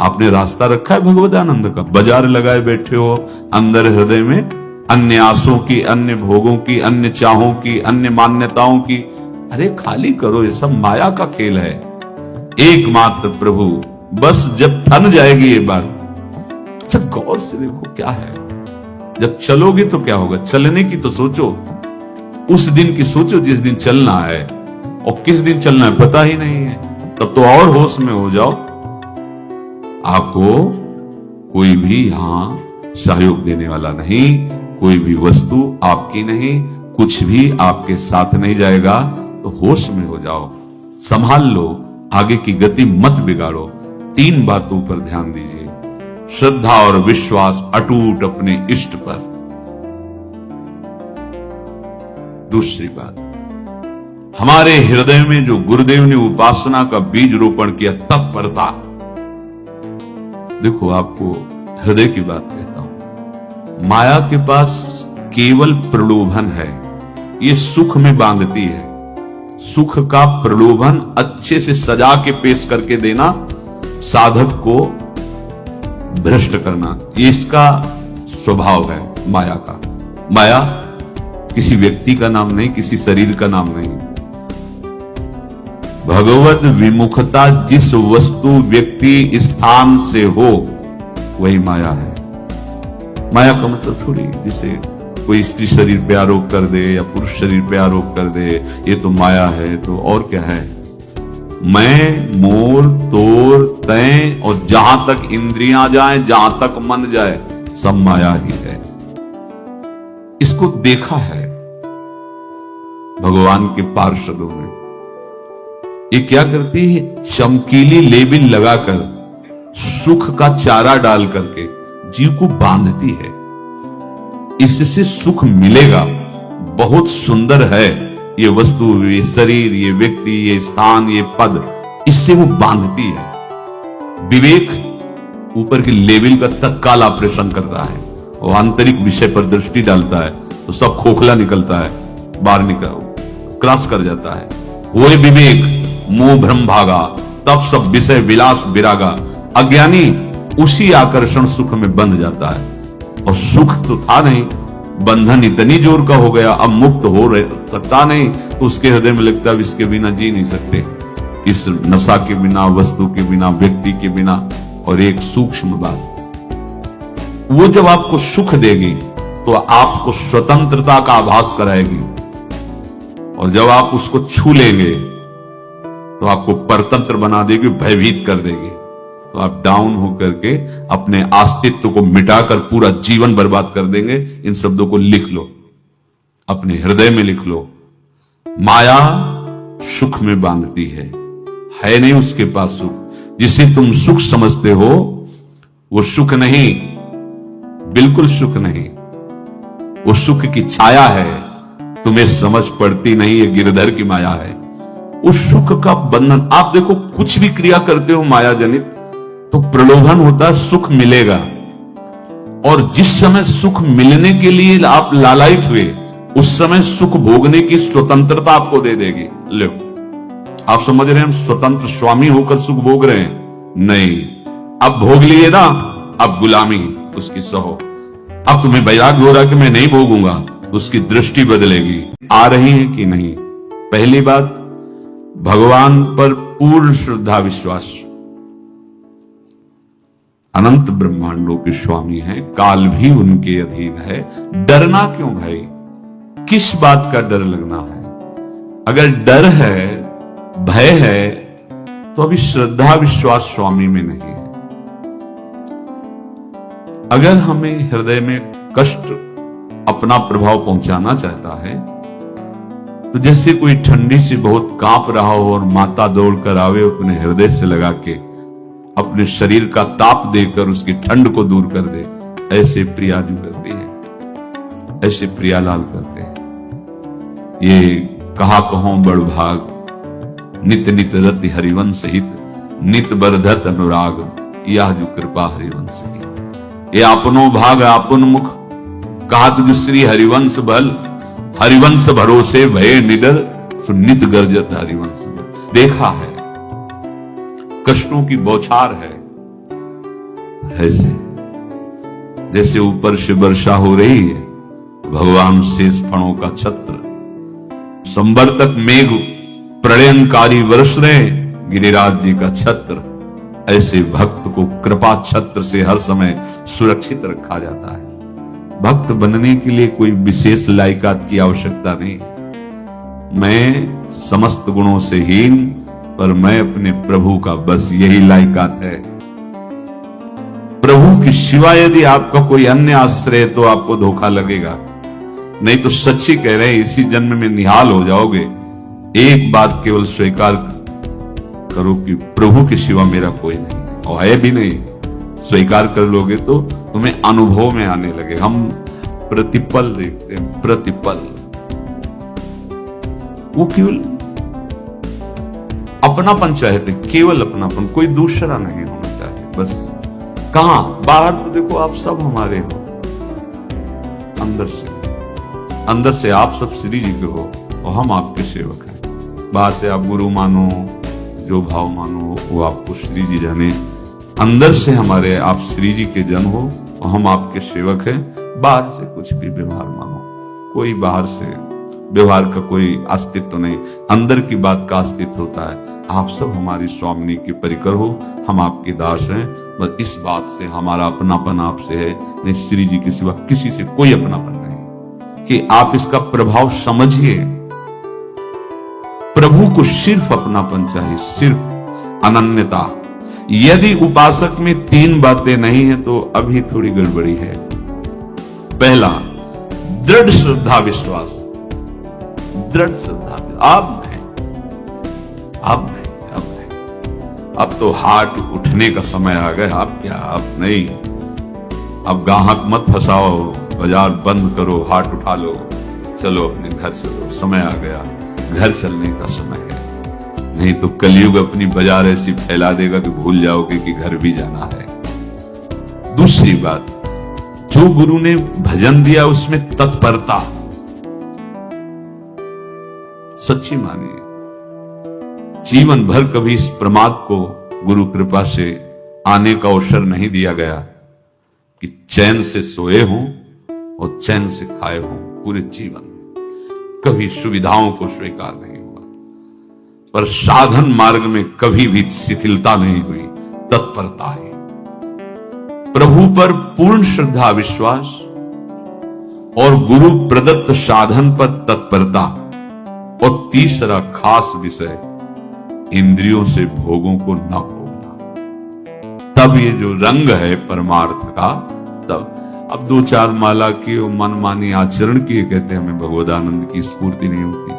आपने रास्ता रखा है भगवदानंद का, बाजार लगाए बैठे हो अंदर हृदय में अन्य आसों की, अन्य भोगों की, अन्य चाहों की, अन्य मान्यताओं की। अरे खाली करो, ये सब माया का खेल है। एकमात्र प्रभु, बस जब थन जाएगी ये बात। अच्छा गौर से देखो क्या है, जब चलोगे तो क्या होगा, चलने की तो सोचो, उस दिन की सोचो जिस दिन चलना है, और किस दिन चलना है पता ही नहीं है, तब तो और होश में हो जाओ। आपको कोई भी यहां सहयोग देने वाला नहीं, कोई भी वस्तु आपकी नहीं, कुछ भी आपके साथ नहीं जाएगा। तो होश में हो जाओ, संभाल लो, आगे की गति मत बिगाड़ो। 3 बातों पर ध्यान दीजिए, श्रद्धा और विश्वास अटूट अपने इष्ट पर। दूसरी बात, हमारे हृदय में जो गुरुदेव ने उपासना का बीज रोपण किया तत्परता। देखो आपको हृदय की बात कहता हूं, माया के पास केवल प्रलोभन है, ये सुख में बांधती है। सुख का प्रलोभन अच्छे से सजा के पेश करके देना, साधक को भ्रष्ट करना, ये इसका स्वभाव है माया का। माया किसी व्यक्ति का नाम नहीं, किसी शरीर का नाम नहीं। भगवत विमुखता जिस वस्तु, व्यक्ति, स्थान से हो वही माया है। माया का मतलब थोड़ी जिसे कोई स्त्री शरीर पे आरोप कर दे या पुरुष शरीर पे आरोप कर दे ये तो माया है, तो और क्या है। मैं, मोर, तोर, तय और जहां तक इंद्रियां जाएं, जहां तक मन जाए, सब माया ही है। इसको देखा है भगवान के पार्षदों में। ये क्या करती है, चमकीली लेबिल लगाकर, सुख का चारा डाल करके जीव को बांधती है। इससे सुख मिलेगा, बहुत सुंदर है ये वस्तु, ये शरीर, ये व्यक्ति, ये स्थान, ये पद, इससे वो बांधती है। विवेक ऊपर की लेबिल का तत्काल ऑपरेशन करता है, वो आंतरिक विषय पर दृष्टि डालता है तो सब खोखला निकलता है, बाहर निकल क्रॉस कर जाता है। वो विवेक, मोह भ्रम भागा, तब सब विषय विलास विरागा। अज्ञानी उसी आकर्षण सुख में बंध जाता है, और सुख तो था नहीं, बंधन इतनी जोर का हो गया, अब मुक्त हो सकता नहीं, तो उसके हृदय में लगता है इसके बिना जी नहीं सकते, इस नशा के बिना, वस्तु के बिना, व्यक्ति के बिना। और एक सूक्ष्म बात, वो जब आपको सुख देगी तो आपको स्वतंत्रता का आभास कराएगी, और जब आप उसको छू लेंगे तो आपको परतंत्र बना देगी, भयभीत कर देगी। तो आप डाउन होकर के अपने अस्तित्व को मिटाकर पूरा जीवन बर्बाद कर देंगे। इन शब्दों को लिख लो, अपने हृदय में लिख लो। माया सुख में बांधती है नहीं उसके पास सुख। जिसे तुम सुख समझते हो वो सुख नहीं, बिल्कुल सुख नहीं, वो सुख की छाया है, तुम्हें समझ पड़ती नहीं, ये गिरधर की माया है। उस सुख का बंधन, आप देखो कुछ भी क्रिया करते हो माया जनित तो प्रलोभन होता है सुख मिलेगा, और जिस समय सुख मिलने के लिए आप लालायित हुए उस समय सुख भोगने की स्वतंत्रता आपको दे देगी। लो, आप समझ रहे हैं हम स्वतंत्र स्वामी होकर सुख भोग रहे हैं? नहीं, अब भोग लिए ना, अब गुलामी उसकी सहो। अब तुम्हें वैराग्य हो रहा कि मैं नहीं भोगूंगा, उसकी दृष्टि बदलेगी। आ रही है कि नहीं? पहली बात, भगवान पर पूर्ण श्रद्धा विश्वास। अनंत ब्रह्मांडों के स्वामी हैं, काल भी उनके अधीन है। डरना क्यों भाई? किस बात का डर लगना है? अगर डर है, भय है, तो अभी श्रद्धा विश्वास स्वामी में नहीं है। अगर हमें हृदय में कष्ट अपना प्रभाव पहुंचाना चाहता है तो जैसे कोई ठंडी से बहुत कांप रहा हो और माता दौड़ कर आवे, अपने हृदय से लगा के अपने शरीर का ताप देकर उसकी ठंड को दूर कर दे, ऐसे प्रियाजू करती है, ऐसे प्रियालाल करते हैं। ये कहा कहो बड़ भाग, नित नित रति हरिवंश हित, नित बरधत अनुराग, यह जो कृपा हरिवंश की। ये अपनो भाग आपन मुख, कहा तुझ श्री हरिवंश बल, हरिवंश भरोसे भय निडर, सुनित गर्जत हरिवंश। देखा है, कष्टों की बौछार है, ऐसे जैसे ऊपर से वर्षा हो रही है, भगवान शेष फणों का छत्र, संवर्तक मेघ प्रलयंकारी वर्ष रहे, गिरिराज जी का छत्र, ऐसे भक्त को कृपा छत्र से हर समय सुरक्षित रखा जाता है। भक्त बनने के लिए कोई विशेष लायकात की आवश्यकता नहीं। मैं समस्त गुणों से हीन, पर मैं अपने प्रभु का, बस यही लायकात है। प्रभु के सिवा यदि आपका कोई अन्य आश्रय तो आपको धोखा लगेगा। नहीं तो सच्ची कह रहे हैं, इसी जन्म में निहाल हो जाओगे। एक बात केवल स्वीकार करो कि प्रभु के सिवा मेरा कोई नहीं है, और है भी नहीं। स्वीकार कर लोगे तो तुम्हें अनुभव में आने लगे। हम प्रतिपल देखते हैं, प्रतिपल। वो केवल अपनापन चाहते, केवल अपनापन, कोई दूसरा नहीं होना चाहिए। बस कहां बाहर तो देखो आप सब हमारे हो, अंदर से आप सब श्री जी के हो और हम आपके सेवक हैं। बाहर से आप गुरु मानो, जो भाव मानो, वो आपको श्री जी जाने। अंदर से हमारे आप श्री जी के जन हो और हम आपके सेवक हैं। बाहर से कुछ भी व्यवहार मानो, कोई बाहर से व्यवहार का कोई अस्तित्व नहीं, अंदर की बात का अस्तित्व होता है। आप सब हमारी स्वामिनी के परिकर हो, हम आपके दास हैं। बस इस बात से हमारा अपनापन आपसे है, नहीं श्री जी के सिवा किसी से कोई अपनापन नहीं। कि आप इसका प्रभाव समझिए। प्रभु को सिर्फ अपनापन चाहिए, सिर्फ अनन्यता। यदि उपासक में 3 बातें नहीं है तो अभी थोड़ी गड़बड़ी है। पहला, दृढ़ श्रद्धा विश्वास। दृढ़ श्रद्धा, अब नहीं, अब तो हाथ उठने का समय आ गया। अब क्या, अब नहीं, अब गाहक मत फंसाओ, बाजार बंद करो, हाथ उठा लो, चलो अपने घर चलो, समय आ गया, घर चलने का समय है। नहीं तो कलयुग अपनी बाजार ऐसी फैला देगा कि भूल जाओगे कि घर भी जाना है। दूसरी बात, जो गुरु ने भजन दिया उसमें तत्परता, सच्ची मानिए। जीवन भर कभी इस प्रमाद को गुरु कृपा से आने का अवसर नहीं दिया गया कि चैन से सोए हों और चैन से खाए हों। पूरे जीवन कभी सुविधाओं को स्वीकार नहीं हुआ, पर साधन मार्ग में कभी भी शिथिलता नहीं हुई, तत्परता ही। प्रभु पर पूर्ण श्रद्धा विश्वास और गुरु प्रदत्त साधन पर तत्परता। और तीसरा खास विषय, इंद्रियों से भोगों को न भोगना। तब ये जो रंग है परमार्थ का, तब अब 2-4 माला की मनमानी आचरण की कहते हैं हमें भगवदानंद की स्फूर्ति नहीं होती।